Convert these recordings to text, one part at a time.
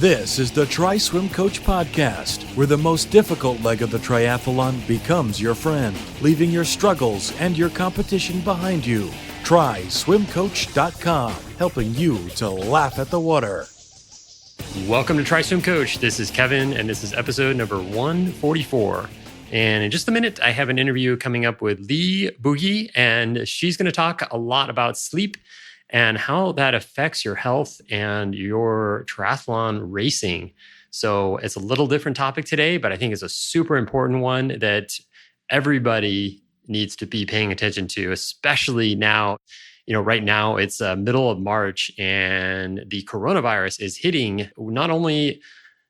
This is the TriSwimCoach podcast, where the most difficult leg of the triathlon becomes your friend, leaving your struggles and your competition behind you. TriSwimCoach.com, helping you to laugh at the water. Welcome to TriSwimCoach. This is Kevin, and this is episode number 144. And in just a minute, I have an interview coming up with Lee Bougie, and she's going to talk a lot about sleep and how that affects your health and your triathlon racing. So it's a little different topic today, but I think it's a super important one that everybody needs to be paying attention to, especially now. Right now it's middle of March and the coronavirus is hitting not only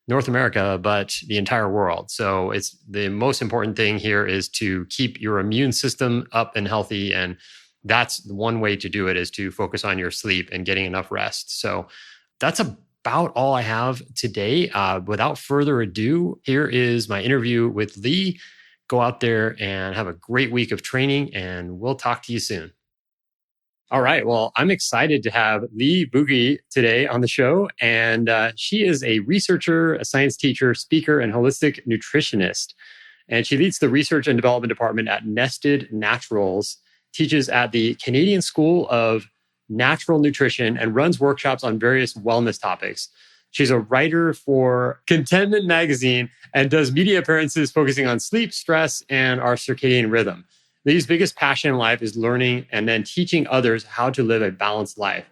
North America, but the entire world. So it's the most important thing here is to keep your immune system up and healthy. And that's one way to do it, is to focus on your sleep and getting enough rest. So that's about all I have today. Without further ado, here is my interview with Lee. Go out there and have a great week of training, and we'll talk to you soon. All right. Well, I'm excited to have Lee Bougie today on the show. And she is a researcher, a science teacher, speaker, and holistic nutritionist. And she leads the research and development department at Nested Naturals, teaches at the Canadian School of Natural Nutrition, and runs workshops on various wellness topics. She's a writer for Contentment Magazine and does media appearances focusing on sleep, stress, and our circadian rhythm. Lee's biggest passion in life is learning and then teaching others how to live a balanced life.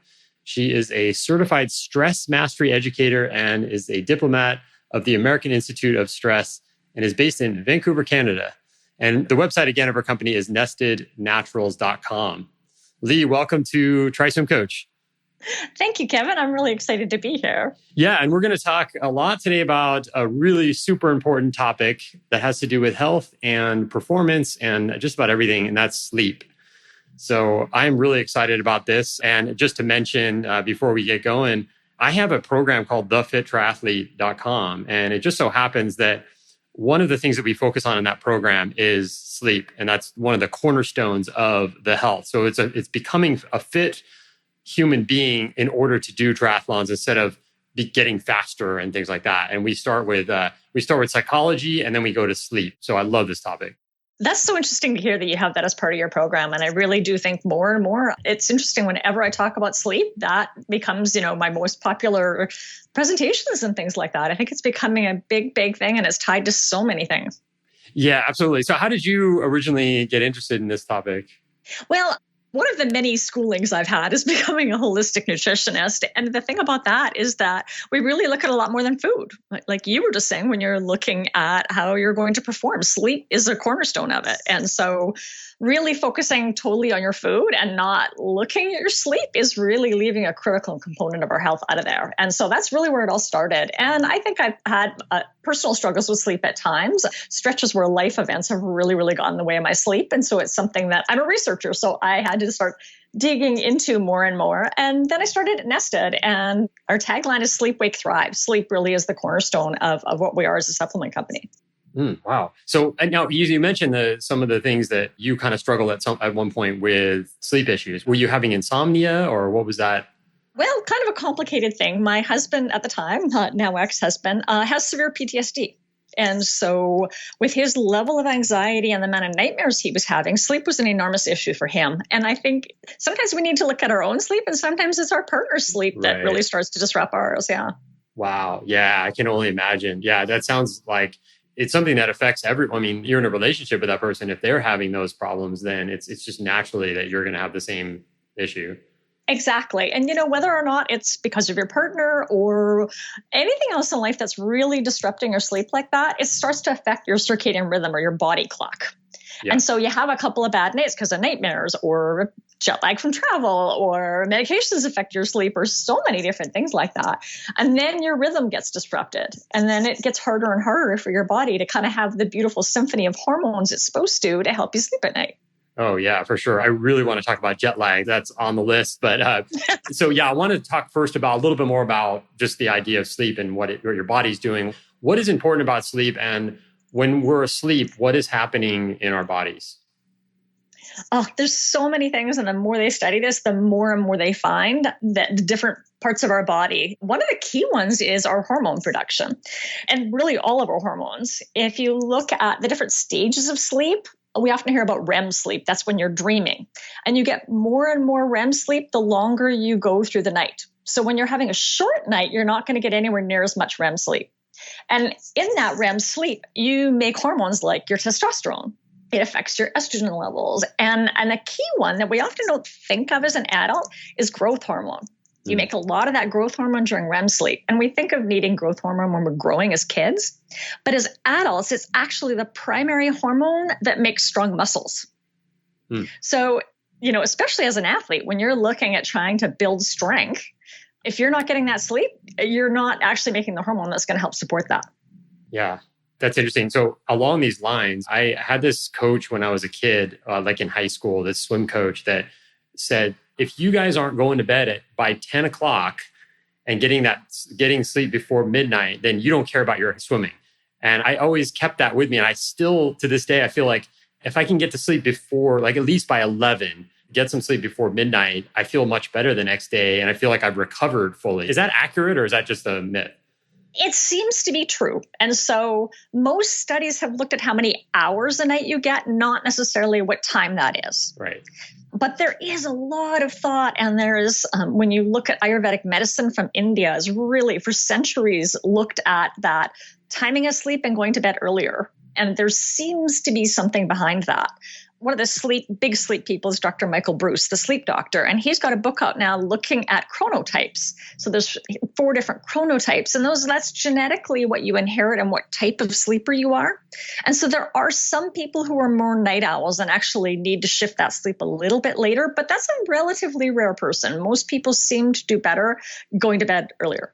She is a certified stress mastery educator and is a diplomat of the American Institute of Stress and is based in Vancouver, Canada. And the website, again, of her company is nestednaturals.com. Lee, welcome to TriSwimCoach. Thank you, Kevin. I'm really excited to be here. Yeah, and we're going to talk a lot today about a really super important topic that has to do with health and performance and just about everything, and that's sleep. So I'm really excited about this. And just to mention, before we get going, I have a program called thefittriathlete.com, and it just so happens that one of the things that we focus on in that program is sleep, and that's one of the cornerstones of the health. So it's becoming a fit human being in order to do triathlons instead of getting faster and things like that. And we start with psychology, and then we go to sleep. So I love this topic. That's so interesting to hear that you have that as part of your program. And I really do think more and more, it's interesting whenever I talk about sleep, that becomes, my most popular presentations and things like that. I think it's becoming a big, big thing, and it's tied to so many things. Yeah, absolutely. So how did you originally get interested in this topic? Well, one of the many schoolings I've had is becoming a holistic nutritionist. And the thing about that is that we really look at a lot more than food. Like you were just saying, when you're looking at how you're going to perform, sleep is a cornerstone of it. And so really focusing totally on your food and not looking at your sleep is really leaving a critical component of our health out of there. And so that's really where it all started. And I think I've had personal struggles with sleep at times, stretches where life events have really, really gotten in the way of my sleep. And so it's something that I'm a researcher, so I had to start digging into more and more. And then I started at Nested, and our tagline is Sleep, Wake, Thrive. Sleep really is the cornerstone of what we are as a supplement company. Wow. So now you mentioned some of the things that you kind of struggled at one point with sleep issues. Were you having insomnia, or what was that? Well, kind of a complicated thing. My husband at the time, now ex-husband, has severe PTSD. And so with his level of anxiety and the amount of nightmares he was having, sleep was an enormous issue for him. And I think sometimes we need to look at our own sleep, and sometimes it's our partner's sleep that really starts to disrupt ours. Yeah. Wow. Yeah, I can only imagine. Yeah, that sounds like it's something that affects everyone. I mean, you're in a relationship with that person. If they're having those problems, then it's just naturally that you're going to have the same issue. Exactly. And, whether or not it's because of your partner or anything else in life that's really disrupting your sleep like that, it starts to affect your circadian rhythm or your body clock. Yeah. And so you have a couple of bad nights because of nightmares or jet lag from travel, or medications affect your sleep, or so many different things like that. And then your rhythm gets disrupted. And then it gets harder and harder for your body to kind of have the beautiful symphony of hormones it's supposed to help you sleep at night. Oh, yeah, for sure. I really want to talk about jet lag. That's on the list. But so, yeah, I want to talk first about a little bit more about just the idea of sleep and what your body's doing. What is important about sleep? And when we're asleep, what is happening in our bodies? There's so many things. And the more they study this, the more and more they find that the different parts of our body. One of the key ones is our hormone production, and really all of our hormones. If you look at the different stages of sleep, we often hear about REM sleep. That's when you're dreaming. And you get more and more REM sleep the longer you go through the night. So when you're having a short night, you're not going to get anywhere near as much REM sleep. And in that REM sleep, you make hormones like your testosterone. It affects your estrogen levels. And a key one that we often don't think of as an adult is growth hormone. You make a lot of that growth hormone during REM sleep. And we think of needing growth hormone when we're growing as kids. But as adults, it's actually the primary hormone that makes strong muscles. So, especially as an athlete, when you're looking at trying to build strength, if you're not getting that sleep, you're not actually making the hormone that's going to help support that. Yeah, that's interesting. So along these lines, I had this coach when I was a kid, like in high school, this swim coach that said, if you guys aren't going to bed by 10 o'clock and getting sleep before midnight, then you don't care about your swimming. And I always kept that with me. And I still, to this day, I feel like if I can get to sleep before, like at least by 11, get some sleep before midnight, I feel much better the next day. And I feel like I've recovered fully. Is that accurate or is that just a myth? It seems to be true. And so most studies have looked at how many hours a night you get, not necessarily what time that is. Right. But there is a lot of thought. And there is, when you look at Ayurvedic medicine from India, has really for centuries looked at that timing of sleep and going to bed earlier. And there seems to be something behind that. One of the big sleep people is Dr. Michael Bruce, the sleep doctor. And he's got a book out now looking at chronotypes. So there's 4 different chronotypes. And that's genetically what you inherit and what type of sleeper you are. And so there are some people who are more night owls and actually need to shift that sleep a little bit later. But that's a relatively rare person. Most people seem to do better going to bed earlier.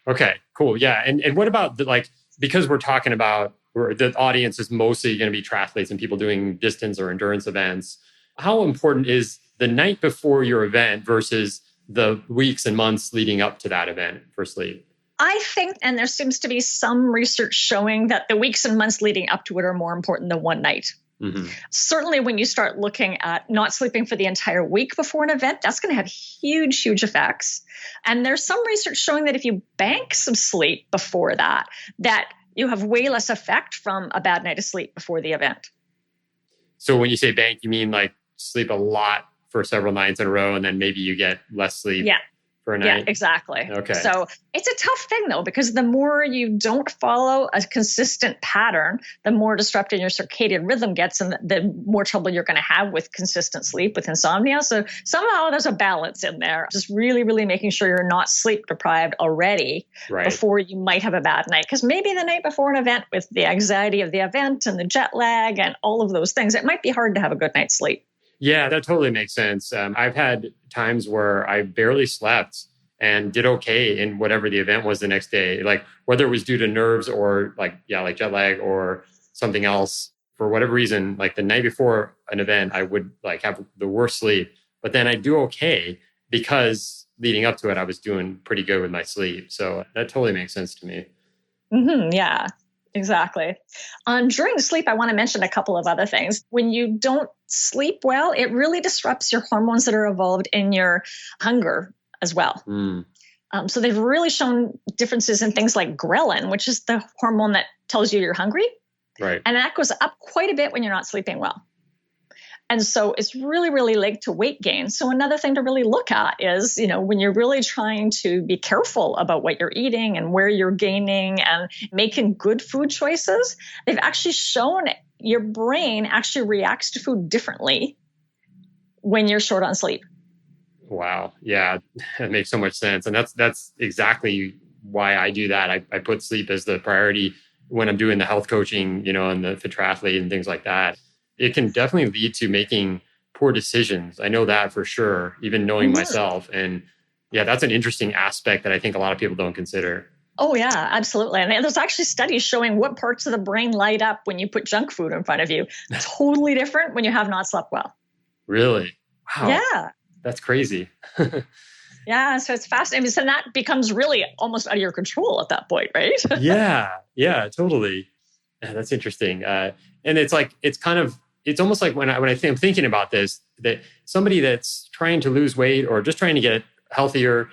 Okay, cool. Yeah. And what about because we're talking about the audience is mostly going to be triathletes and people doing distance or endurance events. How important is the night before your event versus the weeks and months leading up to that event for sleep? I think, and there seems to be some research showing that the weeks and months leading up to it are more important than one night. Certainly when you start looking at not sleeping for the entire week before an event, that's going to have huge, huge effects. And there's some research showing that if you bank some sleep before that you have way less effect from a bad night of sleep before the event. So when you say bank, you mean like sleep a lot for several nights in a row and then maybe you get less sleep for a night? Yeah, exactly. Okay. So it's a tough thing though, because the more you don't follow a consistent pattern, the more disrupted your circadian rhythm gets and the more trouble you're going to have with consistent sleep, with insomnia. So somehow there's a balance in there. Just really, really making sure you're not sleep deprived already before you might have a bad night. Because maybe the night before an event, with the anxiety of the event and the jet lag and all of those things, it might be hard to have a good night's sleep. Yeah, that totally makes sense. I've had times where I barely slept and did okay in whatever the event was the next day, like whether it was due to nerves or like jet lag or something else. For whatever reason, like the night before an event, I would like have the worst sleep, but then I do okay because leading up to it, I was doing pretty good with my sleep. So that totally makes sense to me. Yeah. Exactly. During the sleep, I want to mention a couple of other things. When you don't sleep well, it really disrupts your hormones that are involved in your hunger as well. So they've really shown differences in things like ghrelin, which is the hormone that tells you you're hungry. Right. And that goes up quite a bit when you're not sleeping well. And so it's really, really linked to weight gain. So another thing to really look at is, when you're really trying to be careful about what you're eating and where you're gaining and making good food choices, they've actually shown your brain actually reacts to food differently when you're short on sleep. Wow. Yeah, that makes so much sense. And that's exactly why I do that. I put sleep as the priority when I'm doing the health coaching, and the fit triathlete and things like that. It can definitely lead to making poor decisions. I know that for sure, even knowing myself. And yeah, that's an interesting aspect that I think a lot of people don't consider. Oh, yeah, absolutely. And there's actually studies showing what parts of the brain light up when you put junk food in front of you. Totally different when you have not slept well. Really? Wow. Yeah. That's crazy. Yeah. So it's fascinating. So that becomes really almost out of your control at that point, right? Yeah, totally. Yeah, that's interesting. And it's like, it's kind of it's almost like when I'm thinking about this, that somebody that's trying to lose weight or just trying to get healthier,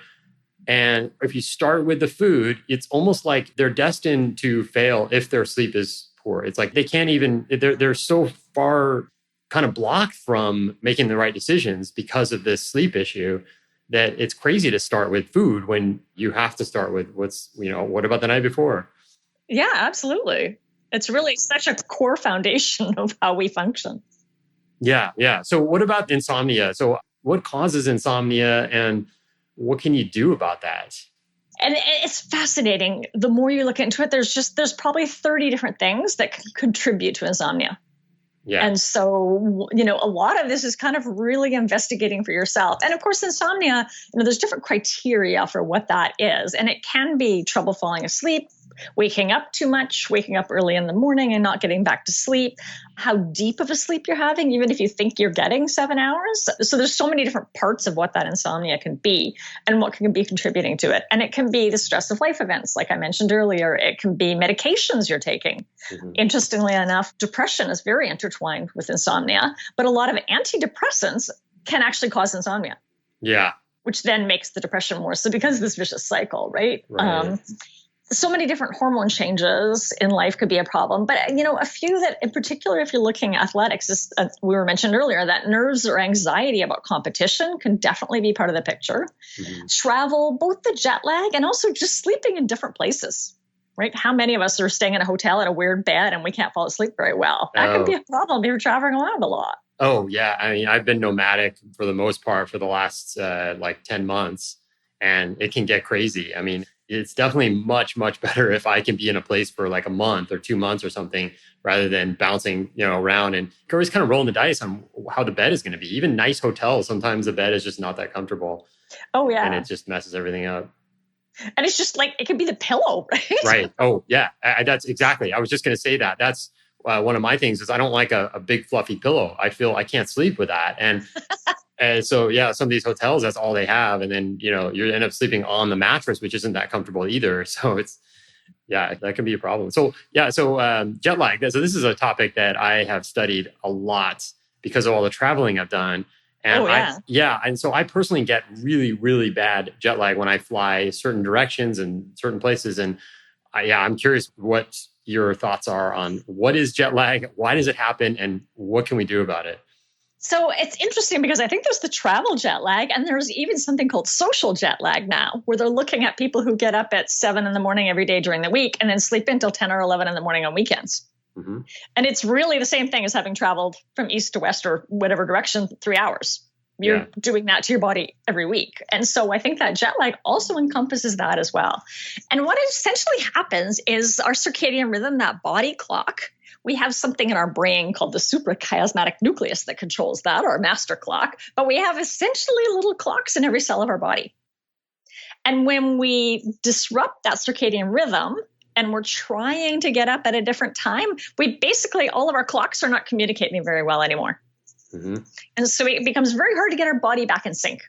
and if you start with the food, it's almost like they're destined to fail if their sleep is poor. It's like they can't even, they're so far kind of blocked from making the right decisions because of this sleep issue that it's crazy to start with food when you have to start with what about the night before? Yeah, absolutely. It's really such a core foundation of how we function. Yeah, yeah. So what about insomnia? So what causes insomnia and what can you do about that? And it's fascinating. The more you look into it, there's probably 30 different things that can contribute to insomnia. Yeah. And so, a lot of this is kind of really investigating for yourself. And of course, insomnia, there's different criteria for what that is. And it can be trouble falling asleep, waking up too much, waking up early in the morning and not getting back to sleep, how deep of a sleep you're having, even if you think you're getting 7 hours. So there's so many different parts of what that insomnia can be and what can be contributing to it. And it can be the stress of life events, like I mentioned earlier. It can be medications you're taking. Mm-hmm. Interestingly enough, depression is very intertwined with insomnia, but a lot of antidepressants can actually cause insomnia. Yeah. Which then makes the depression worse. So because of this vicious cycle, right? So many different hormone changes in life could be a problem. But, a few that in particular, if you're looking at athletics, is, we were mentioned earlier, that nerves or anxiety about competition can definitely be part of the picture. Mm-hmm. Travel, both the jet lag and also just sleeping in different places, right? How many of us are staying in a hotel in a weird bed and we can't fall asleep very well? That could be a problem if you're traveling around a lot. Oh, yeah. I mean, I've been nomadic for the most part for the last 10 months, and it can get crazy. I mean, it's definitely much, much better if I can be in a place for like a month or 2 months or something rather than bouncing, around, and you're always kind of rolling the dice on how the bed is going to be. Even nice hotels, sometimes the bed is just not that comfortable. Oh, yeah. And it just messes everything up. And it's just like, it could be the pillow, right? Right. Oh, yeah. That's exactly. I was just going to say that. That's one of my things is I don't like a big fluffy pillow. I feel I can't sleep with that. And so, yeah, some of these hotels, that's all they have. And then, you end up sleeping on the mattress, which isn't that comfortable either. So that can be a problem. So, jet lag. So this is a topic that I have studied a lot because of all the traveling I've done. And and so I personally get really, really bad jet lag when I fly certain directions and certain places. And I'm curious what your thoughts are on what is jet lag, why does it happen, and what can we do about it? So it's interesting because I think there's the travel jet lag, and there's even something called social jet lag now, where they're looking at people who get up at 7 a.m. every day during the week and then sleep until 10 or 11 a.m. on weekends. Mm-hmm. And it's really the same thing as having traveled from east to west or whatever direction, 3 hours. You're doing that to your body every week. And so I think that jet lag also encompasses that as well. And what essentially happens is our circadian rhythm, that body clock, we have something in our brain called the suprachiasmatic nucleus that controls that, our master clock. But we have essentially little clocks in every cell of our body. And when we disrupt that circadian rhythm and we're trying to get up at a different time, all of our clocks are not communicating very well anymore. Mm-hmm. And so it becomes very hard to get our body back in sync.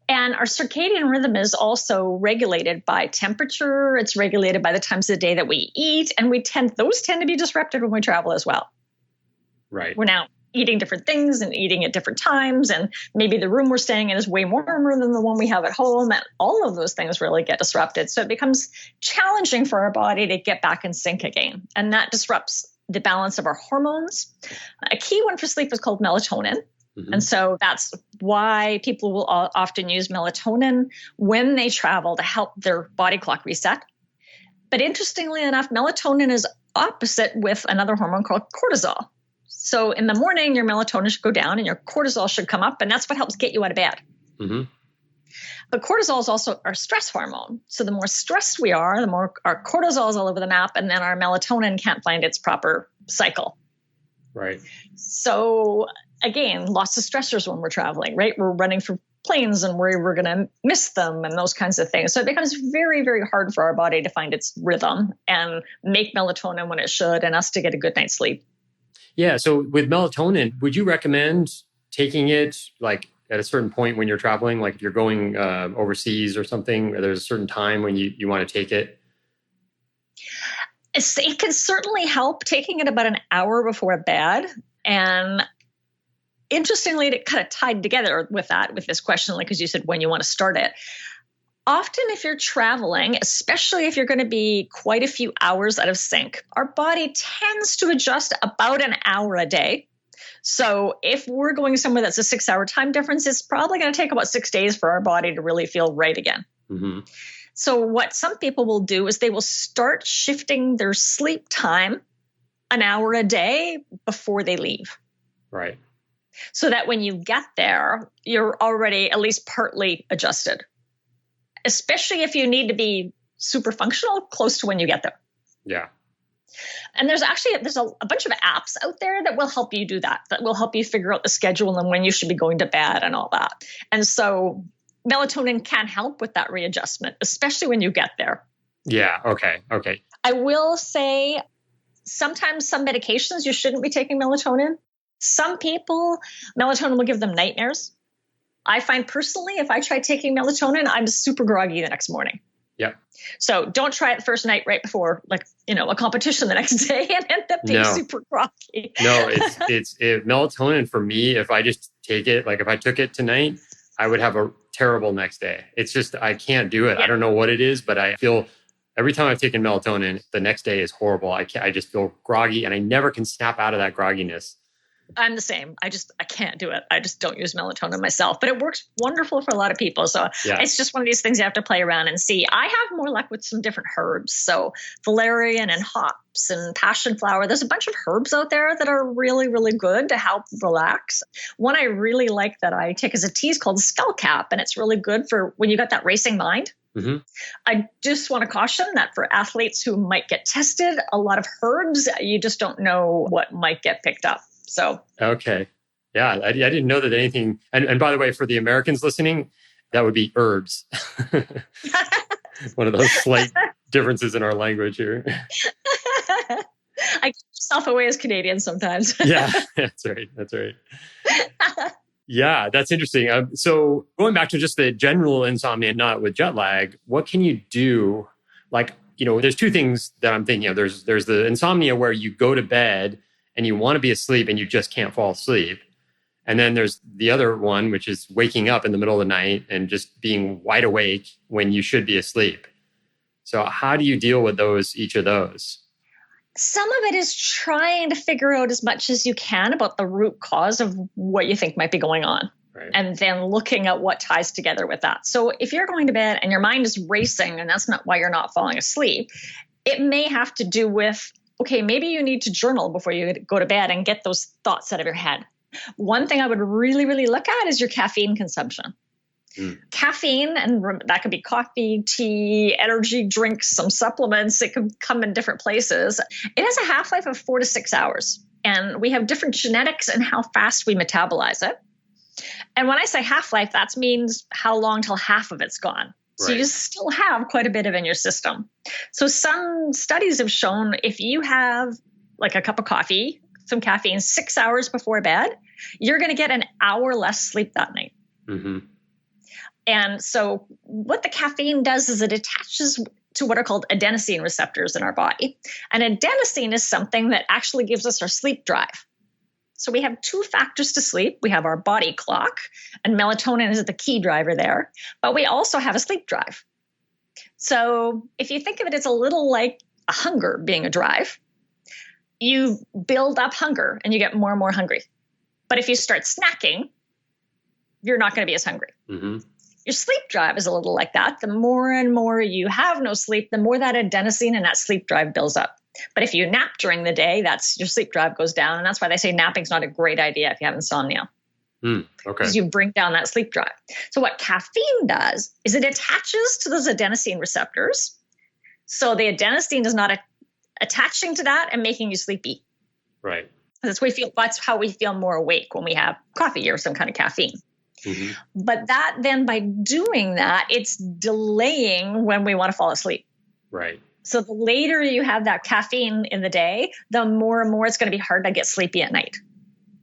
And our circadian rhythm is also regulated by temperature. It's regulated by the times of the day that we eat. And those tend to be disrupted when we travel as well. Right. We're now eating different things and eating at different times. And maybe the room we're staying in is way warmer than the one we have at home. And all of those things really get disrupted. So it becomes challenging for our body to get back in sync again. And that disrupts the balance of our hormones. A key one for sleep is called melatonin. Mm-hmm. And so that's why people will often use melatonin when they travel to help their body clock reset. But interestingly enough, melatonin is opposite with another hormone called cortisol. So in the morning, your melatonin should go down and your cortisol should come up, and that's what helps get you out of bed. Mm-hmm. But cortisol is also our stress hormone. So the more stressed we are, the more our cortisol is all over the map, and then our melatonin can't find its proper cycle. Right. So again, lots of stressors when we're traveling, right? We're running for planes and we're going to miss them and those kinds of things. So it becomes very, very hard for our body to find its rhythm and make melatonin when it should and us to get a good night's sleep. Yeah. So with melatonin, would you recommend taking it like at a certain point when you're traveling, like if you're going overseas or something, or there's a certain time when you want to take it? It can certainly help taking it about an hour before bed. And interestingly, it kind of tied together with this question, like, because you said when you want to start it. Often if you're traveling, especially if you're going to be quite a few hours out of sync, our body tends to adjust about an hour a day. So if we're going somewhere that's a 6-hour time difference, it's probably going to take about 6 days for our body to really feel right again. Mm-hmm. So what some people will do is they will start shifting their sleep time an hour a day before they leave. Right. So that when you get there, you're already at least partly adjusted, especially if you need to be super functional close to when you get there. Yeah. And there's a bunch of apps out there that will help you do that will help you figure out the schedule and when you should be going to bed and all that. And so melatonin can help with that readjustment, especially when you get there. Yeah. Okay. I will say sometimes some medications you shouldn't be taking melatonin. Some people, melatonin will give them nightmares. I find personally, if I try taking melatonin, I'm super groggy the next morning. Yep. So don't try it the first night right before, a competition the next day and end up being super groggy. No, it's melatonin for me. If I just take it, like if I took it tonight, I would have a terrible next day. It's just, I can't do it. Yeah. I don't know what it is, but I feel every time I've taken melatonin, the next day is horrible. I just feel groggy and I never can snap out of that grogginess. I'm the same. I can't do it. I just don't use melatonin myself, but it works wonderful for a lot of people. So It's just one of these things you have to play around and see. I have more luck with some different herbs. So valerian and hops and passion flower. There's a bunch of herbs out there that are really, really good to help relax. One I really like that I take as a tea is called skullcap, and it's really good for when you got that racing mind. Mm-hmm. I just want to caution that for athletes who might get tested, a lot of herbs, you just don't know what might get picked up. So okay. Yeah, I didn't know that anything. And by the way, for the Americans listening, that would be herbs. One of those slight differences in our language here. I keep myself away as Canadian sometimes. Yeah, that's right. Yeah, that's interesting. So going back to just the general insomnia, not with jet lag, what can you do? Like, there's two things that I'm thinking of. There's the insomnia where you go to bed and you want to be asleep and you just can't fall asleep. And then there's the other one, which is waking up in the middle of the night and just being wide awake when you should be asleep. So how do you deal with each of those? Some of it is trying to figure out as much as you can about the root cause of what you think might be going on. Right. And then looking at what ties together with that. So if you're going to bed and your mind is racing and that's not why you're not falling asleep, it may have to do with, okay, maybe you need to journal before you go to bed and get those thoughts out of your head. One thing I would really, really look at is your caffeine consumption. Caffeine, and that could be coffee, tea, energy drinks, some supplements. It could come in different places. It has a half-life of 4 to 6 hours. And we have different genetics and how fast we metabolize it. And when I say half-life, that means how long till half of it's gone. So Right. You still have quite a bit of it in your system. So some studies have shown if you have like a cup of coffee, some caffeine 6 hours before bed, you're going to get an hour less sleep that night. Mm-hmm. And so what the caffeine does is it attaches to what are called adenosine receptors in our body. And adenosine is something that actually gives us our sleep drive. So we have two factors to sleep. We have our body clock, and melatonin is the key driver there. But we also have a sleep drive. So if you think of it as a little like a hunger being a drive, you build up hunger and you get more and more hungry. But if you start snacking, you're not going to be as hungry. Mm-hmm. Your sleep drive is a little like that. The more and more you have no sleep, the more that adenosine and that sleep drive builds up. But if you nap during the day, that's your sleep drive goes down. And that's why they say napping's not a great idea if you have insomnia. Okay. Because you bring down that sleep drive. So what caffeine does is it attaches to those adenosine receptors. So the adenosine is not attaching to that and making you sleepy. Right. That's how we feel more awake when we have coffee or some kind of caffeine. Mm-hmm. But that then by doing that, it's delaying when we want to fall asleep. Right. So the later you have that caffeine in the day, the more and more it's going to be hard to get sleepy at night.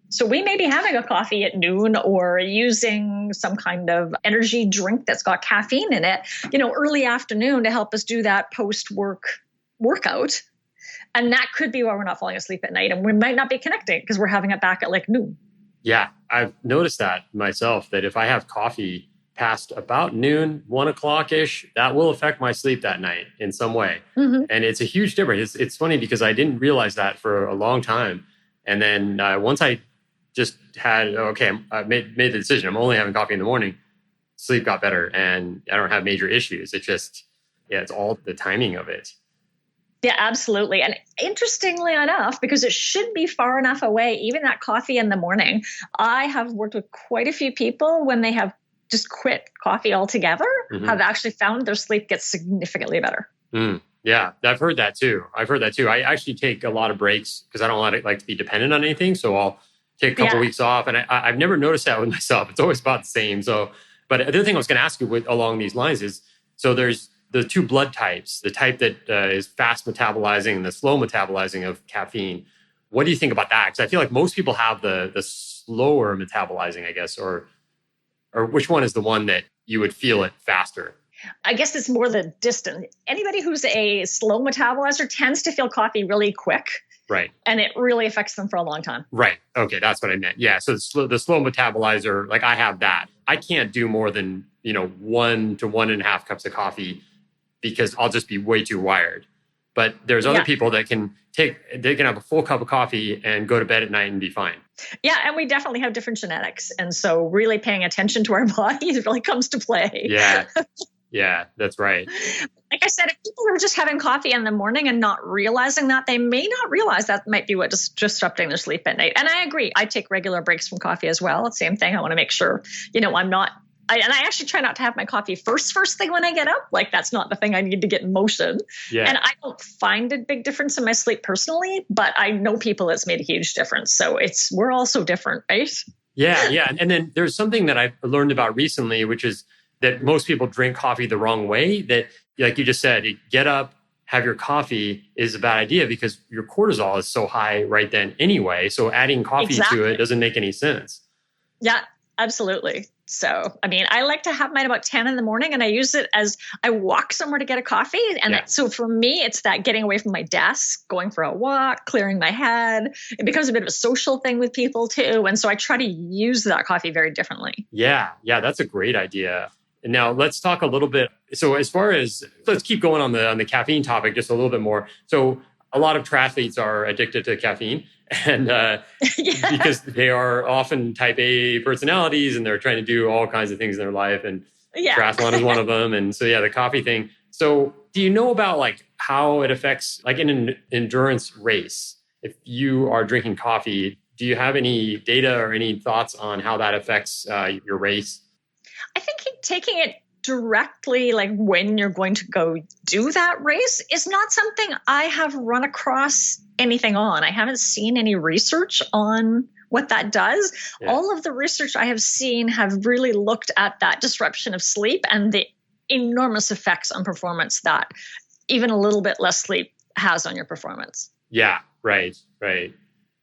So we may be having a coffee at noon or using some kind of energy drink that's got caffeine in it, early afternoon to help us do that post-work workout. And that could be why we're not falling asleep at night. And we might not be connecting because we're having it back at like noon. Yeah, I've noticed that myself, that if I have coffee past about noon, 1 o'clock-ish, that will affect my sleep that night in some way. Mm-hmm. And it's a huge difference. It's funny because I didn't realize that for a long time. And then once I just had, I made the decision, I'm only having coffee in the morning, sleep got better and I don't have major issues. It just, it's all the timing of it. Yeah, absolutely. And interestingly enough, because it should be far enough away, even that coffee in the morning, I have worked with quite a few people when they have just quit coffee altogether, have actually found their sleep gets significantly better. Yeah, I've heard that too. I actually take a lot of breaks because I don't like to be dependent on anything. So I'll take a couple of weeks off. And I've never noticed that with myself. It's always about the same. So, but the other thing I was going to ask you along these lines is, so there's the two blood types, the type that is fast metabolizing and the slow metabolizing of caffeine. What do you think about that? Because I feel like most people have the slower metabolizing, I guess, or which one is the one that you would feel it faster? I guess it's more the distant. Anybody who's a slow metabolizer tends to feel coffee really quick. Right. And it really affects them for a long time. Right. Okay. That's what I meant. Yeah. So the slow metabolizer, like I have that. I can't do more than, 1 to 1.5 cups of coffee because I'll just be way too wired. But there's other people that they can have a full cup of coffee and go to bed at night and be fine. Yeah. And we definitely have different genetics. And so really paying attention to our bodies really comes to play. Yeah. Yeah, that's right. Like I said, if people are just having coffee in the morning and not realizing that, they may not realize that might be what's disrupting their sleep at night. And I agree. I take regular breaks from coffee as well. Same thing. I want to make sure, I'm not, and I actually try not to have my coffee first thing when I get up. Like that's not the thing I need to get in motion. Yeah. And I don't find a big difference in my sleep personally, but I know people it's made a huge difference. So we're all so different, right? Yeah. Yeah. And then there's something that I've learned about recently, which is that most people drink coffee the wrong way. That, like you just said, get up, have your coffee is a bad idea because your cortisol is so high right then anyway. So adding coffee to it doesn't make any sense. Yeah, absolutely. So, I like to have mine about 10 in the morning and I use it as I walk somewhere to get a coffee. And so for me, it's that getting away from my desk, going for a walk, clearing my head. It becomes a bit of a social thing with people too. And so I try to use that coffee very differently. Yeah. Yeah. That's a great idea. Now let's talk a little bit. So as far as, let's keep going on the caffeine topic just a little bit more. So a lot of triathletes are addicted to caffeine and because they are often type A personalities and they're trying to do all kinds of things in their life. And triathlon is one of them. And so, the coffee thing. So do you know about like how it affects like in an endurance race? If you are drinking coffee, do you have any data or any thoughts on how that affects your race? I think taking it directly, like when you're going to go do that race, is not something I have run across anything on. I haven't seen any research on what that does. Yeah. All of the research I have seen have really looked at that disruption of sleep and the enormous effects on performance that even a little bit less sleep has on your performance. Yeah, right.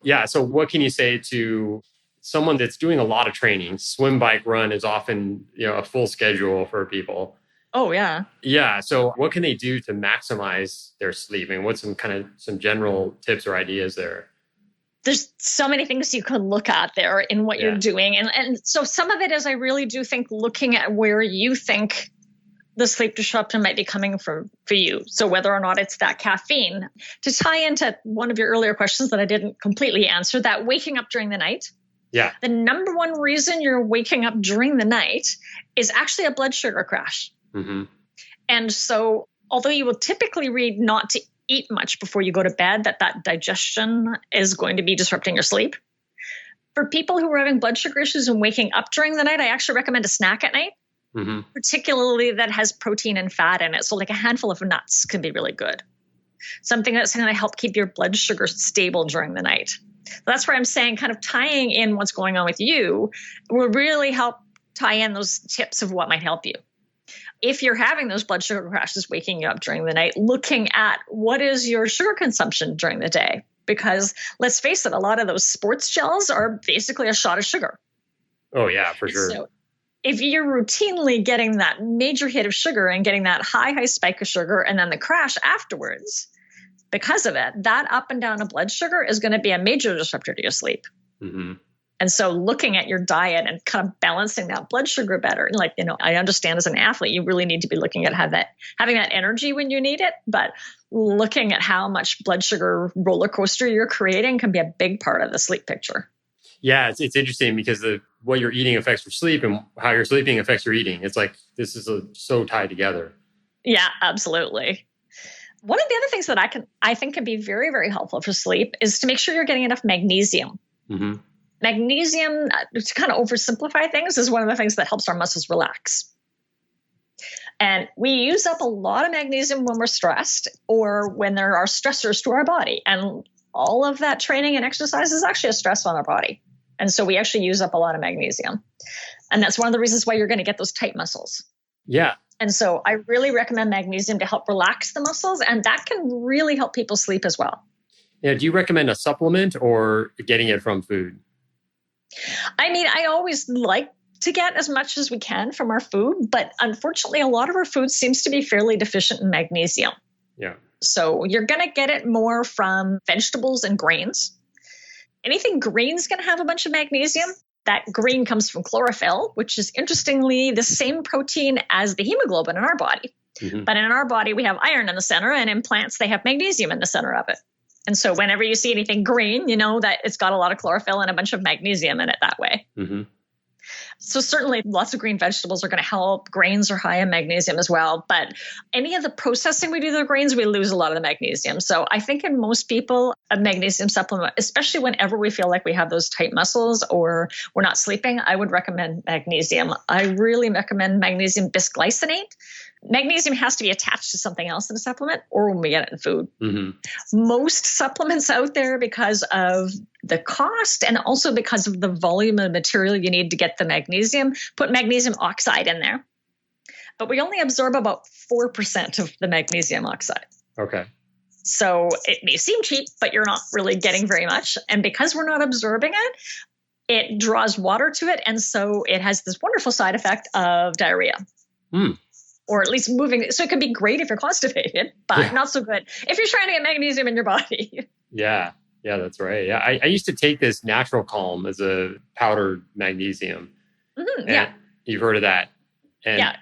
Yeah, so what can you say to someone that's doing a lot of training? Swim, bike, run is often, a full schedule for people. Oh, yeah. Yeah. So what can they do to maximize their sleep? And what's some general tips or ideas there? There's so many things you can look at there in what you're doing. And so some of it is I really do think looking at where you think the sleep disruption might be coming from for you. So whether or not it's that caffeine. To tie into one of your earlier questions that I didn't completely answer, that waking up during the night. Yeah. The number one reason you're waking up during the night is actually a blood sugar crash. Mm-hmm. And so although you will typically read not to eat much before you go to bed, that digestion is going to be disrupting your sleep. For people who are having blood sugar issues and waking up during the night, I actually recommend a snack at night, particularly that has protein and fat in it. So like a handful of nuts can be really good. Something that's going to help keep your blood sugar stable during the night. So that's where I'm saying kind of tying in what's going on with you will really help tie in those tips of what might help you. If you're having those blood sugar crashes waking you up during the night, looking at what is your sugar consumption during the day. Because let's face it, a lot of those sports gels are basically a shot of sugar. Oh, yeah, for sure. So if you're routinely getting that major hit of sugar and getting that high spike of sugar and then the crash afterwards, because of it, that up and down of blood sugar is going to be a major disruptor to your sleep. Mm-hmm. And so looking at your diet and kind of balancing that blood sugar better, like, I understand as an athlete, you really need to be looking at having that energy when you need it, but looking at how much blood sugar roller coaster you're creating can be a big part of the sleep picture. Yeah, it's interesting because what you're eating affects your sleep and how you're sleeping affects your eating. It's like, this is so tied together. Yeah, absolutely. One of the other things that I think can be very, very helpful for sleep is to make sure you're getting enough magnesium. Mm-hmm. Magnesium, to kind of oversimplify things, is one of the things that helps our muscles relax. And we use up a lot of magnesium when we're stressed or when there are stressors to our body. And all of that training and exercise is actually a stress on our body. And so we actually use up a lot of magnesium. And that's one of the reasons why you're going to get those tight muscles. Yeah. And so I really recommend magnesium to help relax the muscles. And that can really help people sleep as well. Yeah. Do you recommend a supplement or getting it from food? I mean, I always like to get as much as we can from our food, but unfortunately, a lot of our food seems to be fairly deficient in magnesium. Yeah. So you're going to get it more from vegetables and grains. Anything green is going to have a bunch of magnesium. That green comes from chlorophyll, which is interestingly the same protein as the hemoglobin in our body. Mm-hmm. But in our body, we have iron in the center, and in plants, they have magnesium in the center of it. And so whenever you see anything green, you know that it's got a lot of chlorophyll and a bunch of magnesium in it that way. Mm-hmm. So certainly lots of green vegetables are going to help. Grains are high in magnesium as well. But any of the processing we do to the grains, we lose a lot of the magnesium. So I think in most people, a magnesium supplement, especially whenever we feel like we have those tight muscles or we're not sleeping, I would recommend magnesium. I really recommend magnesium bisglycinate. Magnesium has to be attached to something else in a supplement or when we get it in food. Mm-hmm. Most supplements out there, because of the cost and also because of the volume of material you need to get the magnesium, put magnesium oxide in there. But we only absorb about 4% of the magnesium oxide. Okay. So it may seem cheap, but you're not really getting very much. And because we're not absorbing it, it draws water to it. And so it has this wonderful side effect of diarrhea. Or at least moving. So it can be great if you're constipated, but not so good if you're trying to get magnesium in your body. Yeah, that's right. Yeah, I used to take this Natural Calm as a powdered magnesium. Mm-hmm, yeah. You've heard of that. And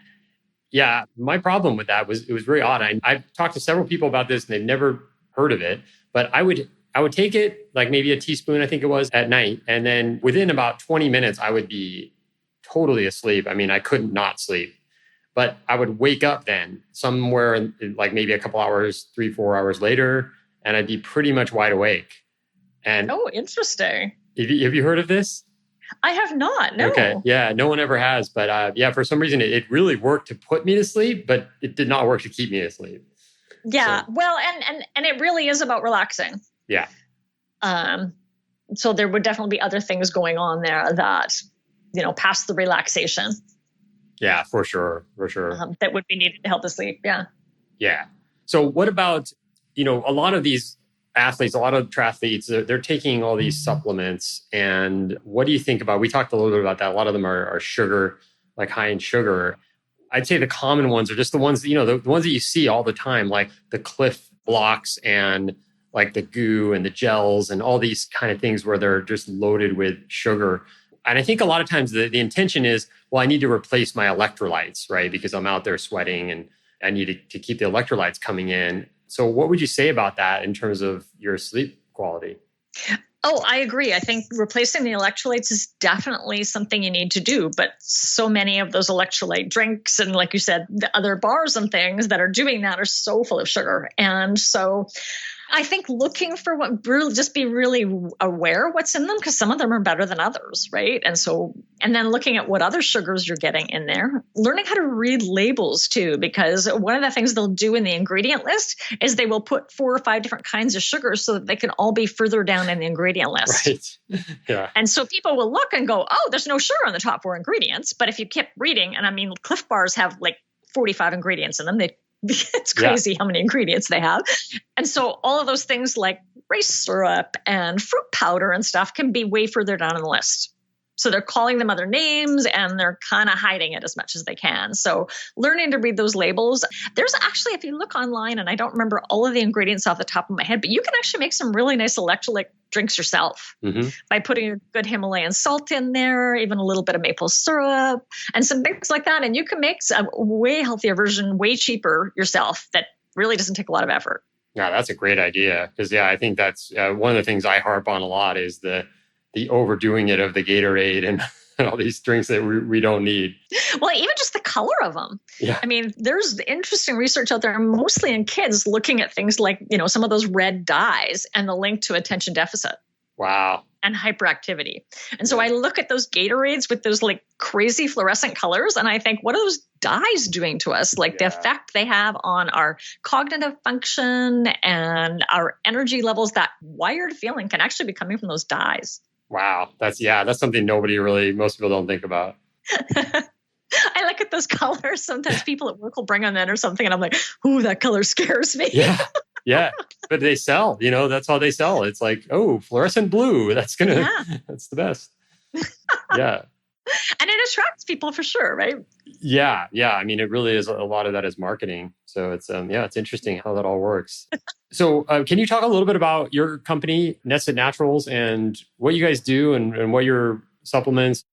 yeah, my problem with that was it was very odd. I've talked to several people about this and they've never heard of it, but I would take it like maybe a teaspoon, I think it was, at night. And then within about 20 minutes, I would be totally asleep. I mean, I couldn't not sleep. But I would wake up then somewhere in like maybe a couple hours, 3-4 hours later, and I'd be pretty much wide awake. And oh, interesting. Have you heard of this? I have not. No. Okay. Yeah. No one ever has. But for some reason, it really worked to put me to sleep, but it did not work to keep me asleep. Yeah. So. Well, and it really is about relaxing. Yeah. So there would definitely be other things going on there that, past the relaxation. Yeah, for sure. That would be needed to help us sleep. Yeah. Yeah. So what about, a lot of these athletes, a lot of triathletes, they're taking all these supplements. And what do you think about, we talked a little bit about that. A lot of them are sugar, like high in sugar. I'd say the common ones are just the ones, the ones that you see all the time, like the Cliff blocks and like the goo and the gels and all these kind of things where they're just loaded with sugar. And I think a lot of times the intention is, well, I need to replace my electrolytes, right? Because I'm out there sweating and I need to keep the electrolytes coming in. So what would you say about that in terms of your sleep quality? Oh, I agree. I think replacing the electrolytes is definitely something you need to do. But so many of those electrolyte drinks and, like you said, the other bars and things that are doing that are so full of sugar. And so I think looking for just be really aware what's in them, because some of them are better than others, right? And then looking at what other sugars you're getting in there, learning how to read labels too, because one of the things they'll do in the ingredient list is they will put 4 or 5 different kinds of sugars so that they can all be further down in the ingredient list. Right. Yeah. And so people will look and go, oh, there's no sugar on the top 4 ingredients. But if you kept reading, and I mean, Cliff bars have like 45 ingredients in them. It's crazy how many ingredients they have. And so all of those things like rice syrup and fruit powder and stuff can be way further down on the list. So they're calling them other names and they're kind of hiding it as much as they can. So learning to read those labels. There's actually, if you look online, and I don't remember all of the ingredients off the top of my head, but you can actually make some really nice electrolyte drinks yourself by putting a good Himalayan salt in there, even a little bit of maple syrup and some things like that. And you can make a way healthier version, way cheaper yourself that really doesn't take a lot of effort. Yeah, that's a great idea. Because I think that's one of the things I harp on a lot is the overdoing it of the Gatorade and all these drinks that we don't need. Well, even just the color of them. Yeah. I mean, there's interesting research out there, mostly in kids, looking at things like, some of those red dyes and the link to attention deficit. Wow. And hyperactivity. And so I look at those Gatorades with those like crazy fluorescent colors and I think, what are those dyes doing to us? Like the effect they have on our cognitive function and our energy levels, that wired feeling can actually be coming from those dyes. Wow. That's something most people don't think about. I look at those colors. Sometimes people at work will bring them in or something. And I'm like, ooh, that color scares me. Yeah. Yeah. But they sell, that's how they sell. It's like, oh, fluorescent blue. That's the best. Yeah. And it attracts people for sure, right? Yeah. Yeah. I mean, it really is, a lot of that is marketing. So it's, it's interesting how that all works. So can you talk a little bit about your company, Nested Naturals, and what you guys do and what your supplements?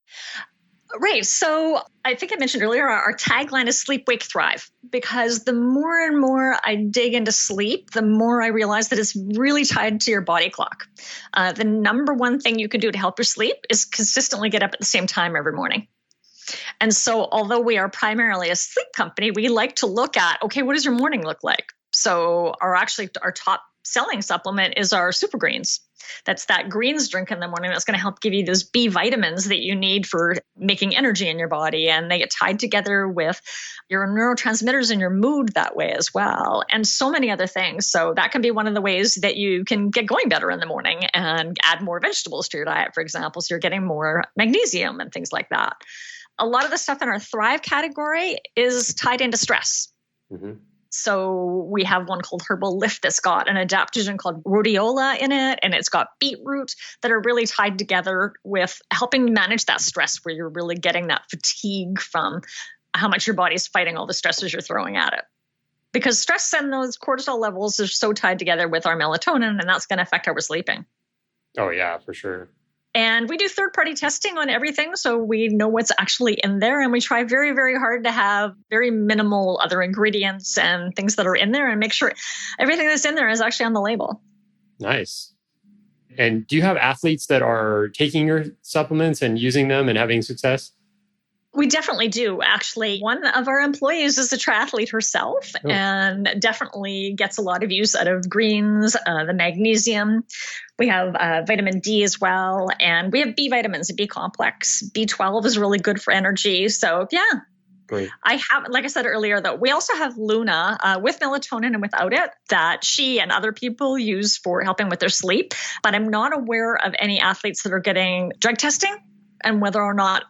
Right. So I think I mentioned earlier, our tagline is sleep, wake, thrive, because the more and more I dig into sleep, the more I realize that it's really tied to your body clock. The number one thing you can do to help your sleep is consistently get up at the same time every morning. And so although we are primarily a sleep company, we like to look at, okay, what does your morning look like? So our top selling supplement is our Super Greens. That's that greens drink in the morning that's going to help give you those B vitamins that you need for making energy in your body. And they get tied together with your neurotransmitters and your mood that way as well. And so many other things. So that can be one of the ways that you can get going better in the morning and add more vegetables to your diet, for example. So you're getting more magnesium and things like that. A lot of the stuff in our Thrive category is tied into stress. Mm-hmm. So we have one called Herbal Lift that's got an adaptogen called rhodiola in it, and it's got beetroot that are really tied together with helping manage that stress where you're really getting that fatigue from how much your body's fighting all the stresses you're throwing at it. Because stress and those cortisol levels are so tied together with our melatonin, and that's going to affect how we're sleeping. Oh, yeah, for sure. And we do third-party testing on everything, so we know what's actually in there. And we try very, very hard to have very minimal other ingredients and things that are in there and make sure everything that's in there is actually on the label. Nice. And do you have athletes that are taking your supplements and using them and having success? We definitely do. Actually, one of our employees is a triathlete herself and definitely gets a lot of use out of greens, the magnesium. We have vitamin D as well. And we have B vitamins, a B complex. B12 is really good for energy. So yeah. Great. I have, like I said earlier, though, we also have Luna with melatonin and without it that she and other people use for helping with their sleep. But I'm not aware of any athletes that are getting drug testing and whether or not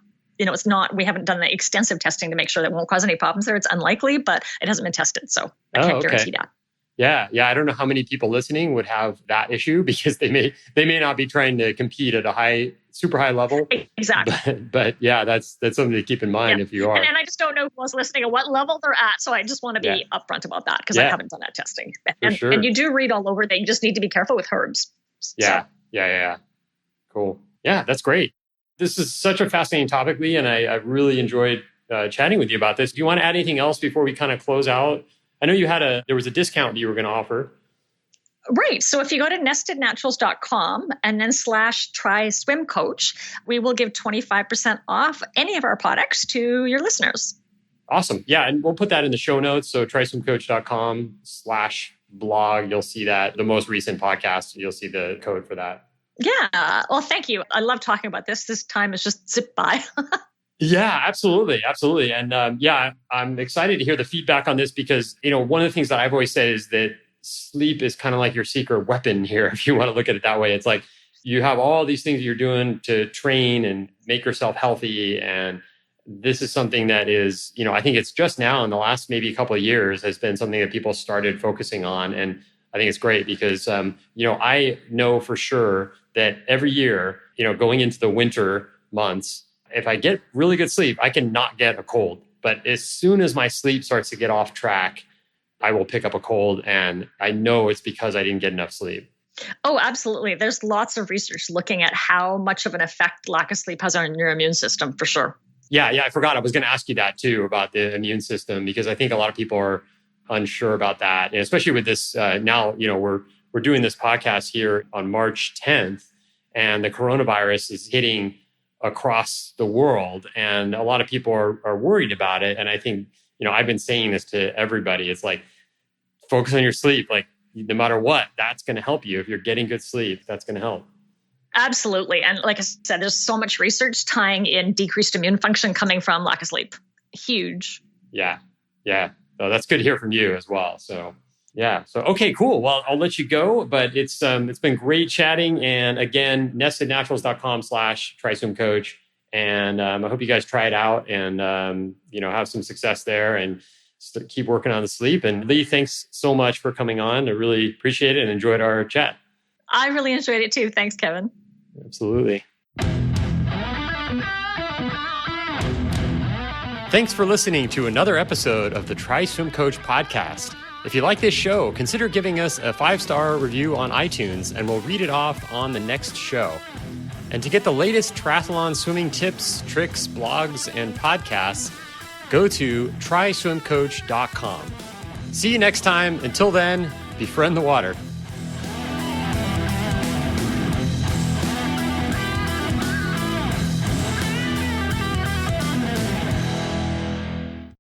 it's not, we haven't done the extensive testing to make sure that it won't cause any problems there. It's unlikely, but it hasn't been tested. So I can't guarantee that. Yeah. Yeah. I don't know how many people listening would have that issue because they may not be trying to compete at a super high level. Exactly. But yeah, that's something to keep in mind if you are. And I just don't know who's listening and what level they're at. So I just want to be upfront about that because I haven't done that testing. And you do read all over that. You just need to be careful with herbs. Yeah. So. Yeah. Cool. Yeah, that's great. This is such a fascinating topic, Lee, and I really enjoyed chatting with you about this. Do you want to add anything else before we kind of close out? I know there was a discount that you were going to offer. Right. So if you go to nestednaturals.com and then /TriSwimCoach, we will give 25% off any of our products to your listeners. Awesome. Yeah. And we'll put that in the show notes. So triswimcoach.com/blog. You'll see that the most recent podcast, you'll see the code for that. Yeah. Well, thank you. I love talking about this. This time has just zipped by. Yeah, absolutely. Absolutely. And I'm excited to hear the feedback on this because, one of the things that I've always said is that sleep is kind of like your secret weapon here. If you want to look at it that way, it's like you have all these things you're doing to train and make yourself healthy. And this is something that is, I think it's just now in the last maybe a couple of years has been something that people started focusing on. And I think it's great because, I know for sure that every year, going into the winter, months, if I get really good sleep, I can not get a cold. But as soon as my sleep starts to get off track, I will pick up a cold, and I know it's because I didn't get enough sleep. Oh, absolutely. There's lots of research looking at how much of an effect lack of sleep has on your immune system, for sure. Yeah, I forgot. I was going to ask you that too, about the immune system, because I think a lot of people are unsure about that. And especially with this now, we're doing this podcast here on March 10th, and the coronavirus is hitting across the world. And a lot of people are worried about it. And I think, I've been saying this to everybody. It's like, focus on your sleep. Like, no matter what, that's going to help you. If you're getting good sleep, that's going to help. Absolutely. And like I said, there's so much research tying in decreased immune function coming from lack of sleep. Huge. Yeah. So that's good to hear from you as well. So yeah. So, okay, cool. Well, I'll let you go, but it's been great chatting. And again, nestednaturals.com/TriSwimCoach. And I hope you guys try it out and, have some success there and keep working on the sleep. And Lee, thanks so much for coming on. I really appreciate it and enjoyed our chat. I really enjoyed it too. Thanks, Kevin. Absolutely. Thanks for listening to another episode of the TriSwimCoach podcast. If you like this show, consider giving us a 5-star review on iTunes, and we'll read it off on the next show. And to get the latest triathlon swimming tips, tricks, blogs, and podcasts, go to TriSwimCoach.com. See you next time. Until then, befriend the water.